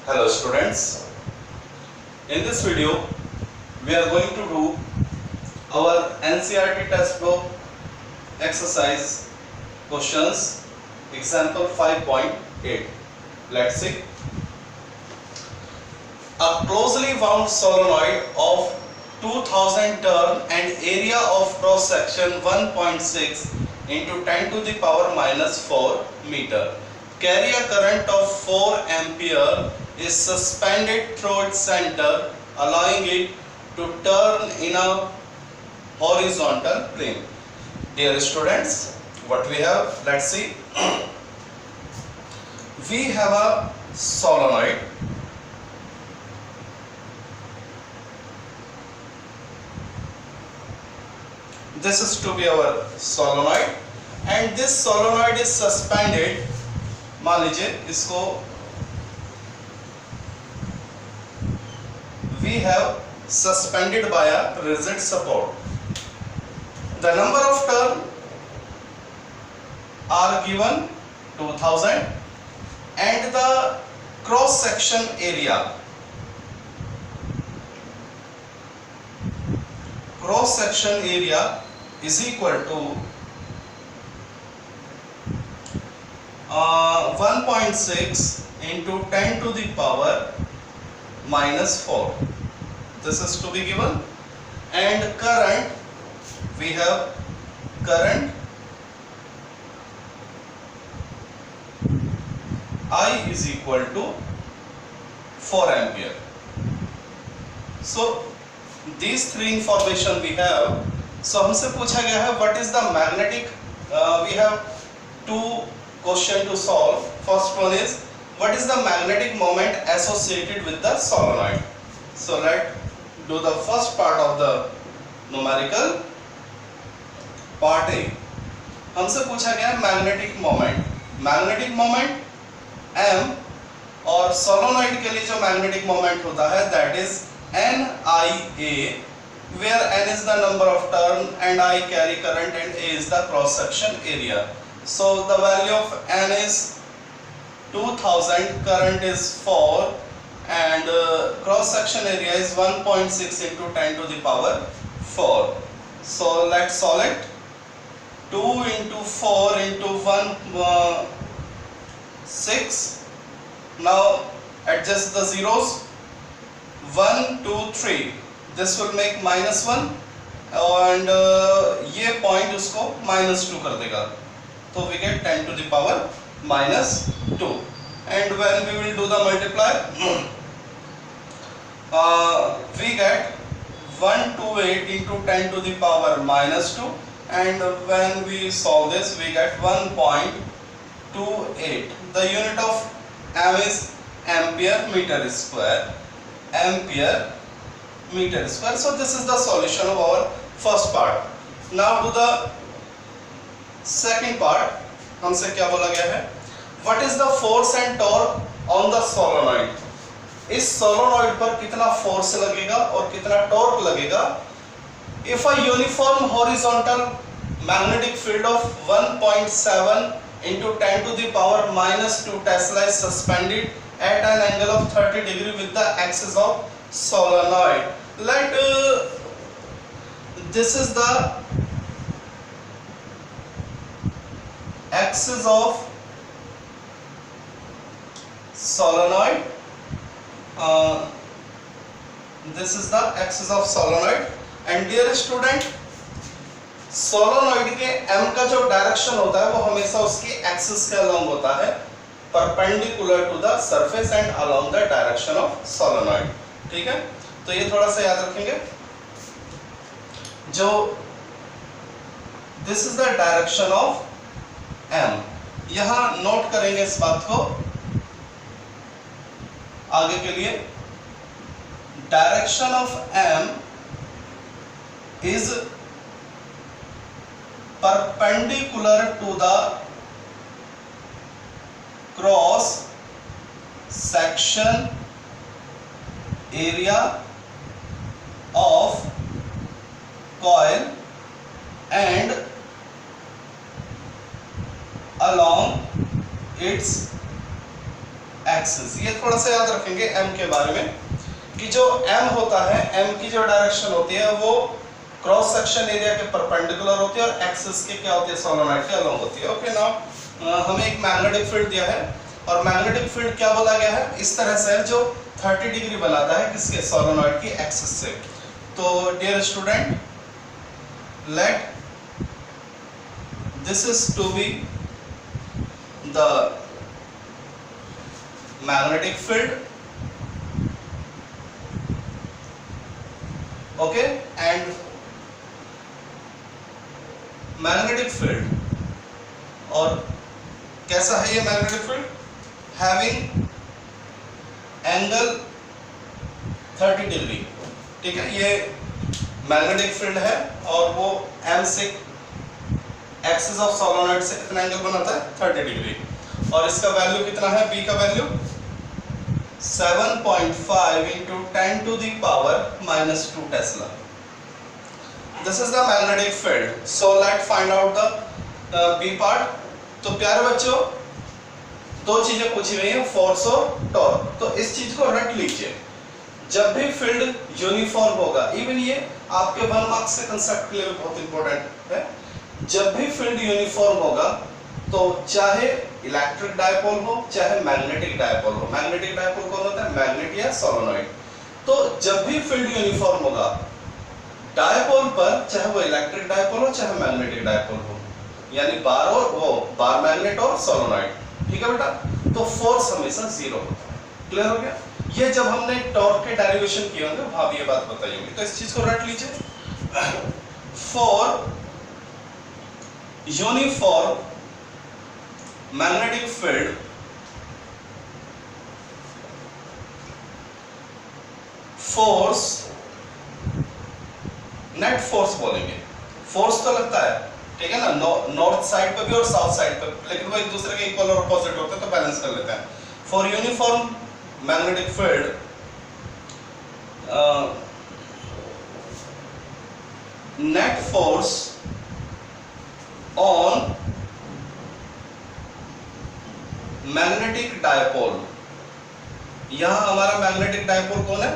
Hello students, in this video we are going to do our NCERT textbook exercise questions example 5.8. Let's see. A closely wound solenoid of 2000 turn and area of cross section 1.6 into 10 to the power minus 4 meter carry a current of 4 ampere is suspended through its center, allowing it to turn in a horizontal plane. Dear students, what we have, let's see. We have a solenoid. This is to be our solenoid, and this solenoid is suspended. मान लीजिए इसको we have suspended by a rigid support. The number of turn are given 2000 and the cross section area is equal to 1.6 into 10 to the power minus 4. This is to be given, and current, we have current I is equal to 4 ampere. So these three information we have. So हमसे पूछा गया है what is the magnetic, we have two question to solve. First one is what is the magnetic moment associated with the solenoid. So let's do the first part of the numerical. Part A, हमसे पूछा गया magnetic moment m, और solenoid के लिए जो magnetic moment होता है that is NIA, where n is the number of turn and I carry current and A is the cross section area. So the value of n is 2000, current is 4, and cross section area is 1.6 into 10 to the power 4. So let's solve it. 2 into 4 into 1 6. Now adjust the zeros. 1 2 3, this will make minus 1, and ये point उसको minus 2 कर देगा, तो we get 10 to the power minus 2. And when we will do the multiply, we get 128 into 10 to the power minus 2, and when we solve this we get 1.28. The unit of m is ampere meter square. So this is the solution of our first part. Now to the second part. हमसे क्या बोला गया है, what is the force and torque on the solenoid. इस solenoid पर कितना force लगेगा और कितना torque लगेगा. If a uniform horizontal magnetic field of 1.7 into 10 to the power minus 2 Tesla is suspended at an angle of 30 degree with the axis of solenoid. Let this is the axis of solenoid. This is the axis of solenoid, and dear student, solenoid के m का जो direction होता है वो हमेशा उसकी axis के along होता है, perpendicular to the surface and along the direction of solenoid. ठीक है, तो ये थोड़ा सा याद रखेंगे. जो this is the direction of m, यहां नोट करेंगे इस बात को आगे के लिए. Direction of m is perpendicular to the cross section area of coil and along its axis. ये थोड़ा सा याद रखेंगे m के बारे में कि जो m होता है, m की जो डायरेक्शन होती है वो क्रॉस सेक्शन एरिया के परपेंडिकुलर होती है और एक्सिस के क्या होती है, सोलेनोइड के अलोंग होती है। ओके, नाउ हमें एक मैग्नेटिक फील्ड दिया है और मैग्नेटिक फील्ड क्या बोला गया है, इस तरह से है जो 30 डिग्री बनाता है किसके, सोलेनोइड की एक्सिस से। तो dear student, let this is to be the magnetic field, okay, and magnetic field, और कैसा है ये magnetic field, having angle 30 degree, ठीक है। ये मैग्नेटिक फील्ड है और वो m से एक्सिस ऑफ सोलेनोइड से कितना एंगल बनाता है, 30 डिग्री, और इसका वैल्यू कितना है, b का value 7.5 into 10 to the power -2 Tesla. This is the magnetic field. So let find out the b part. तो प्यारे बच्चों, दो चीजें पूछी गई हैं, फोर्स और टॉर्क। तो इस चीज को रट लीजिए, जब भी फील्ड यूनिफॉर्म होगा, इवन ये आपके 1 मार्क्स से कंसेप्ट के लिए बहुत इंपॉर्टेंट है, जब भी फील्ड यूनिफॉर्म होगा तो चाहे इलेक्ट्रिक डायपोल हो चाहे मैग्नेटिक डायपोल हो, मैग्नेटिक डायपोल कौन होता है, मैग्नेट या सोलेनोइड। तो जब भी फील्ड यूनिफॉर्म होगा डायपोल पर, चाहे वो इलेक्ट्रिक डायपोल हो चाहे मैग्नेटिक डायपोल हो, यानी बार और वो बार मैग्नेट और सोलेनोइड, ठीक है बेटा, तो फोर्स हमेशा 0 होता है। क्लियर हो गया? ये जब हमने टॉर्क के डेरिवेशन किए होंगे वहां भी ये बात बताई होगी, तो इस चीज को रट लीजिए। For uniform magnetic field force, net force बोलेंगे, फोर्स तो लगता है, ठीक है ना, नॉर्थ साइड पे भी और साउथ साइड पे, लेकिन वो एक दूसरे के इक्वल और अपोजिट होते हैं तो बैलेंस कर लेते हैं। For uniform magnetic field net force on magnetic dipole, यहां हमारा मैग्नेटिक डायपोल कौन है,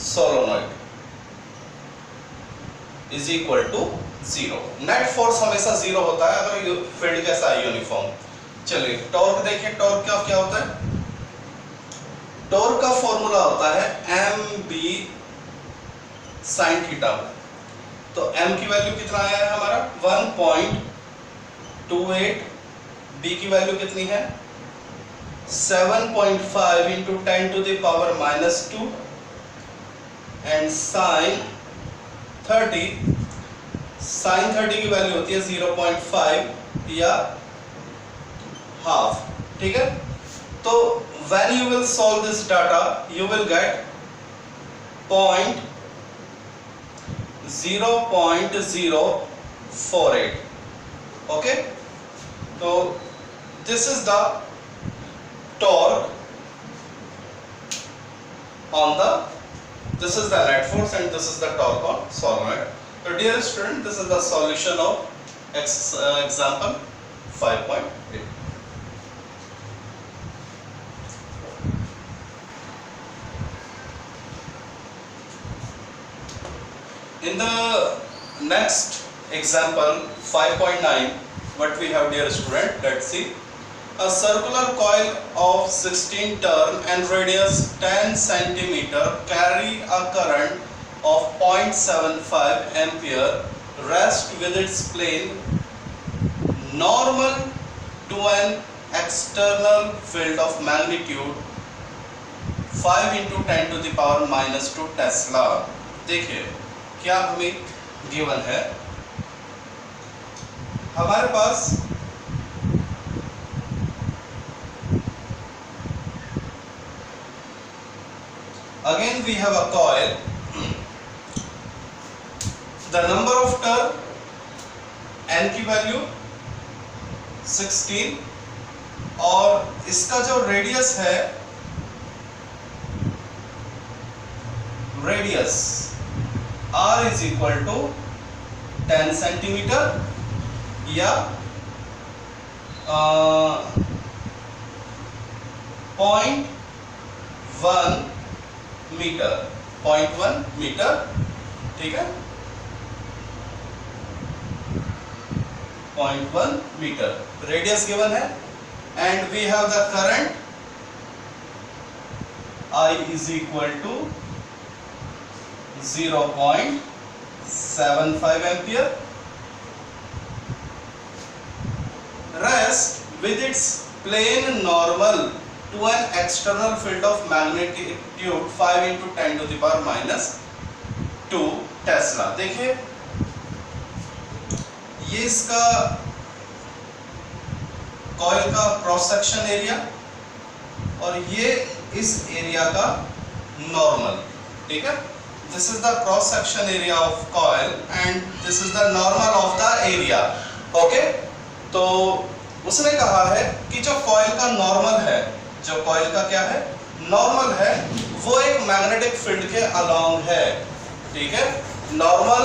solenoid, is equal to 0। Net force हमेशा 0 होता है अगर फील्ड कैसा है, यूनिफॉर्म। चलिए टॉर्क देखिए, टॉर्क का क्या होता है, टॉर्क का फॉर्मूला होता है mb sin थीटा। तो m की वैल्यू कितना आया है हमारा 1.28, b की वैल्यू कितनी है 7.5 into 10 to the power -2, and sin 30 की वैल्यू होती है 0.5 या हाफ, ठीक है। तो when you will solve this data you will get 0.048, okay। तो this is the torque on the, this is the net force and this is the torque on solenoid. So dear student, this is the solution of example 5.8. In the next example 5.9, what we have, dear student, let's see. A circular coil of 16 turn and radius 10 centimeter carry a current of 0.75 ampere, rest with its plane normal to an external field of magnitude 5 into 10 to the power -2 Tesla. देखिए क्या हमें given है, हमारे पास again we have a coil, the number of turn n की value 16 और इसका जो radius है, radius r is equal to 10 centimetre या 0.1 मीटर, 0.1 मीटर, ठीक है, 0.1 मीटर रेडियस गिवन है, and we have the current I is equal to 0.75 ampere. Rest with its plane normal to an external field of magnitude 5 into 10 to the power minus 2 Tesla. देखिए ये इसका coil का cross section area और ये इस area का normal, ठीक है, this is the cross section area of coil and this is the normal of the area. Okay, तो उसने कहा है कि जो कॉइल का नॉर्मल है, जो कॉइल का क्या है, नॉर्मल है, वो एक मैग्नेटिक फील्ड के अलोंग है, ठीक है, normal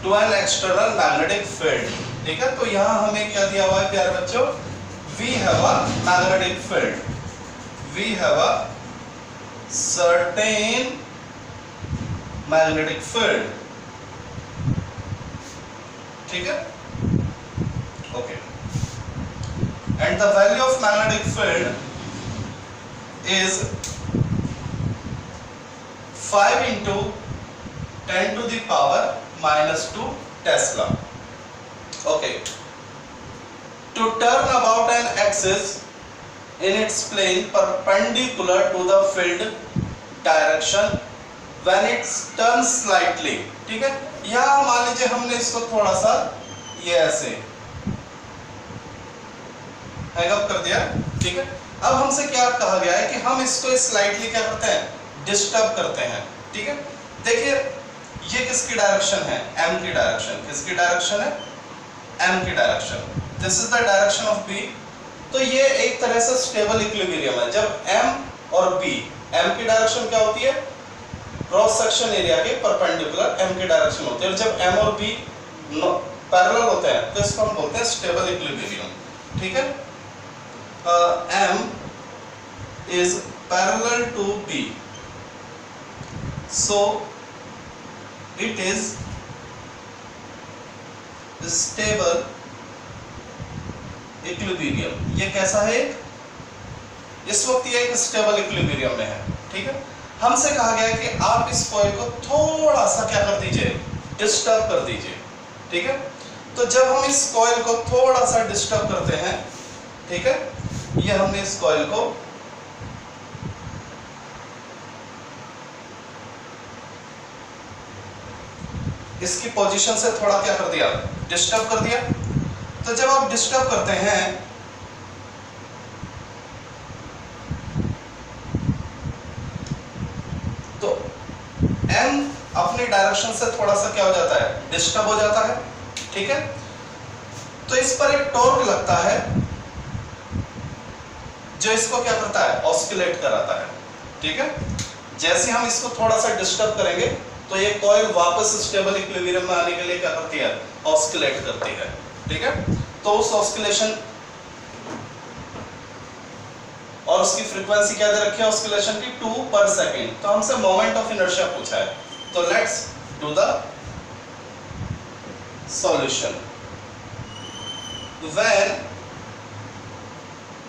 to an external magnetic field, ठीक है। तो यहां हमें क्या दिया हुआ है प्यारे बच्चों, we have a magnetic field, we have a certain magnetic field, ठीक है, okay, and the value of magnetic field is 5 into 10 to the power minus 2 Tesla. Okay, to turn about an axis in its plane perpendicular to the field direction when it turns slightly, ठीक है। यहाँ मान लीजिए हमने इसको थोड़ा सा ये ऐसे हैंग अप कर दिया, ठीक है। अब हमसे क्या कहा गया है कि हम इसको स्लाइटली क्या करते हैं, डिस्टर्ब करते हैं, ठीक है। देखिए ये किसकी डायरेक्शन है, m की डायरेक्शन, किसकी डायरेक्शन है, m की direction, this is the direction of b। तो ये एक तरह से स्टेबल इक्विलिब्रियम है, जब m और b, m की डायरेक्शन क्या होती है, क्रॉस सेक्शन एरिया के परपेंडिकुलर m की डायरेक्शन होती है, और जब m और b पैरेलल होते हैं तो इसको हम बोलते हैं स्टेबल इक्विलिब्रियम, ठीक है। m is parallel to b, so it is stable equilibrium. ये कैसा है, इस वक्त ये एक स्टेबल इक्विलिब्रियम में है, ठीक है। हमसे कहा गया कि आप इस कॉइल को थोड़ा सा क्या कर दीजिए, डिस्टर्ब कर दीजिए, ठीक है। तो जब हम इस कॉइल को थोड़ा सा डिस्टर्ब करते हैं, ठीक है, ये हमने इस कॉइल को इसकी पोजीशन से थोड़ा क्या कर दिया, डिस्टर्ब कर दिया। तो जब आप डिस्टर्ब करते हैं तो m अपनी डायरेक्शन से थोड़ा सा क्या हो जाता है, डिस्टर्ब हो जाता है, ठीक है। तो इस पर एक टॉर्क लगता है जो इसको क्या करता है, ऑस्किलेट कराता है, ठीक है। जैसे हम इसको थोड़ा सा डिस्टर्ब करेंगे तो ये कॉइल वापस स्टेबल इक्विलिब्रियम में आने के लिए क्या करती है, ऑस्किलेट करती है, ठीक है। तो उस ऑस्किलेशन और उसकी फ्रीक्वेंसी क्या दे रखी है ऑस्किलेशन की, 2 पर सेकेंड। तो हमसे मोमेंट ऑफ इनर्शिया पूछा है, तो let's do the solution. When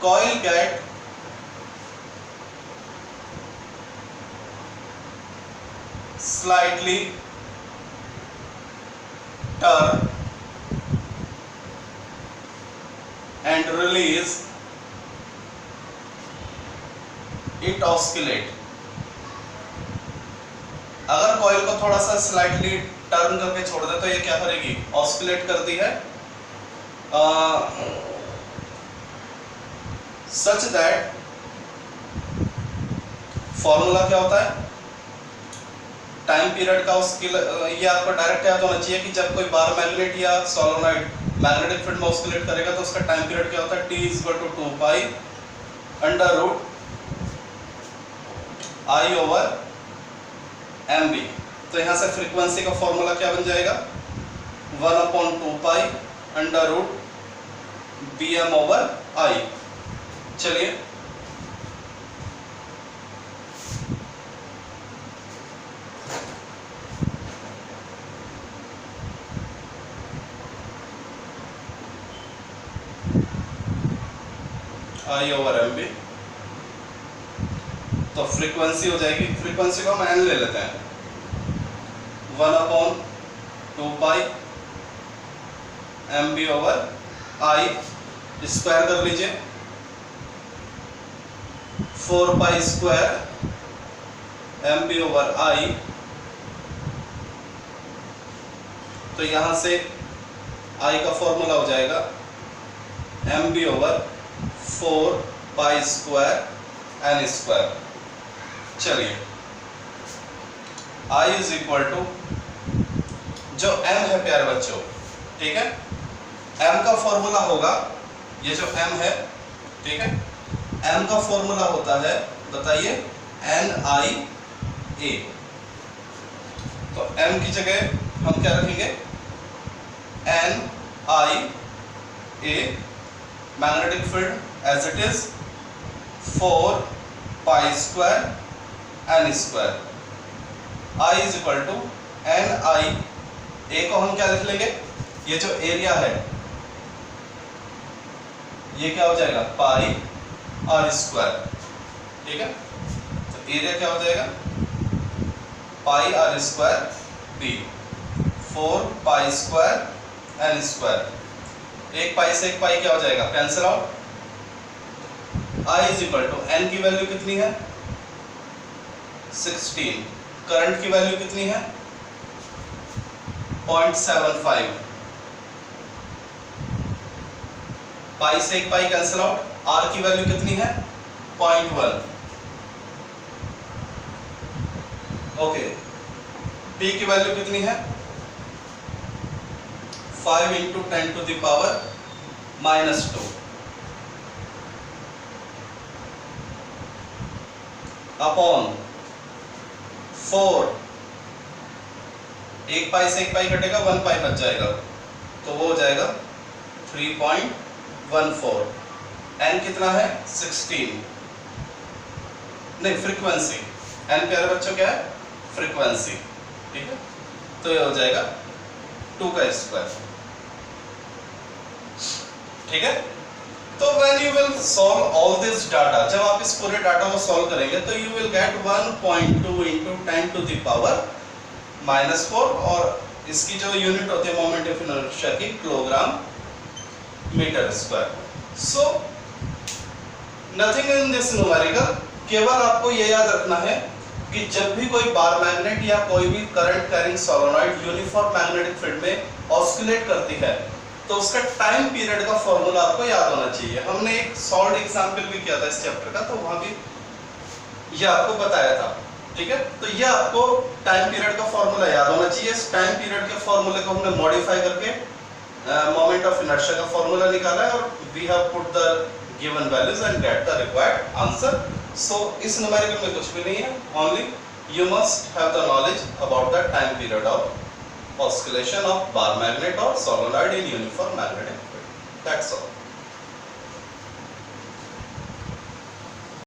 coil get slightly turn and release, it oscillate। अगर कॉइल को थोड़ा सा स्लाइटली टर्न करके छोड़ दे तो ये क्या करेगी, ऑस्किलेट करती है, सच दैट फॉर्मूला क्या होता है, टाइम पीरियड का उसकी ये आपको डायरेक्ट याद होना चाहिए कि जब कोई बार मैग्नेट या सोलोनॉइड मैग्नेटिक फील्ड में ऑस्किलेट करेगा तो उसका टाइम पीरियड क्या होता है, t = 2 पाई √I/mb। तो यहाँ से फ्रीक्वेंसी का फॉर्मूला क्या बन जाएगा, 1/2 पाई √Bm/I। चलिए आई ओवर एम बी। तो फ्रीक्वेंसी हो जाएगी, फ्रीक्वेंसी को हम एन ले लेते हैं, 1/2 pi M B over I, square कर लीजिए, 4 pi square M B over I. तो यहां से आई का फॉर्मूला हो जाएगा M B over 4 pi square N square. चलिए आई इज इक्वल टू, जो m है प्यारे बच्चों, ठीक है, m का फॉर्मूला होगा, ये जो m है, ठीक है, m का फॉर्मूला होता है, बताइए, NiA। तो m की जगह हम क्या रखेंगे, NiA, magnetic field as it is 4 pi square N square. I is equal to NiA को हम क्या लिख लेंगे, ये जो एरिया है ये क्या हो जाएगा, पाई आर स्क्वायर, ठीक है। तो एरिया क्या हो जाएगा, pi R square B, 4 pi square N square. एक पाई से एक पाई क्या हो जाएगा, cancel out. I is equal to N की वैल्यू कितनी है, 16। करंट की वैल्यू कितनी है, 0.75। पाई से एक पाई कैंसिल आउट। आर की वैल्यू कितनी है, 0.1। ओके, पी की वैल्यू कितनी है, 5 into 10 to the power -2 upon 4। एक पाई से एक पाई कटेगा, 1 पाई बच जाएगा, तो वो हो जाएगा 3.14। एन कितना है, 16, नहीं फ्रीक्वेंसी, एन प्यारे बच्चों क्या है, फ्रीक्वेंसी, ठीक है। तो ये हो जाएगा 2 का स्क्वायर, ठीक है। तो when you will solve all this data, जब आप इस पूरे डाटा को सॉल्व करेंगे तो you will get 1.2 into 10 to the power -4, और इसकी जो यूनिट होती है मोमेंट ऑफ इनर्शिया की, kilogram metre square. So nothing in this numerical, केवल आपको ये याद रखना है कि जब भी कोई बार मैग्नेट या कोई भी current carrying solenoid uniform magnetic field में ऑस्किलेट करती है तो उसका टाइम पीरियड का फॉर्मूला आपको याद होना चाहिए। हमने एक सॉल्व एग्जांपल भी किया था इस चैप्टर का, तो वहां भी ये आपको बताया था, ठीक है। तो ये आपको टाइम पीरियड का फॉर्मूला याद होना चाहिए। इस टाइम पीरियड के फॉर्मूले को हमने मॉडिफाई करके मोमेंट ऑफ इनर्शिया का फॉर्मूला निकाला है, और we have put the given values and get the required answer. So इस न्यूमेरिकल में कुछ भी नहीं है, only you must have the knowledge about the time period of oscillation of bar magnet or solenoid in uniform magnetic field. That's all.